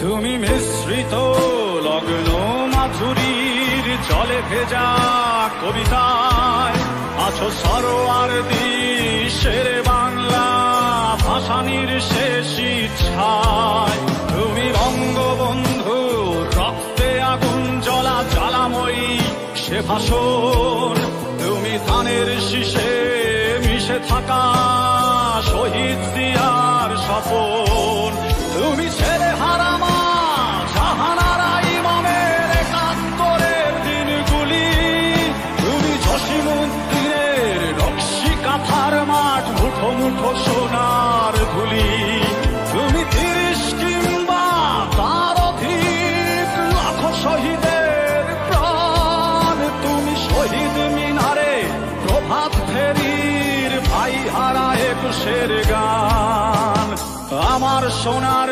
তুমি মিশ্রিত লগ্ন মাধুরীর জলে ভেজা কবিতায় আছো সরোয়ার্দী শেরে বাংলা ভাসানির শেষ ইচ্ছায়। তুমি বঙ্গবন্ধু রক্তে আগুন জ্বলা জ্বালাময়ী সে ভাষণ। তুমি ধানের শীষে মিশে থাকা শহীদ জিয়ার স্বপন। তুমি ছেলে হারা মা জাহানারা ইমামের একাত্তরের দিনগুলি। তুমি জসিমউদ্দিনের নকশি কাঁথার মাঠ মুঠো মুঠো সোনার ধুলি। তুমি ৩০ কিংবা তার অধিক লাখো শহীদের প্রাণ। তুমি শহীদ মিনারে প্রভাত ফেরির ভাই হারা ২১-এর গান। আমার সোনার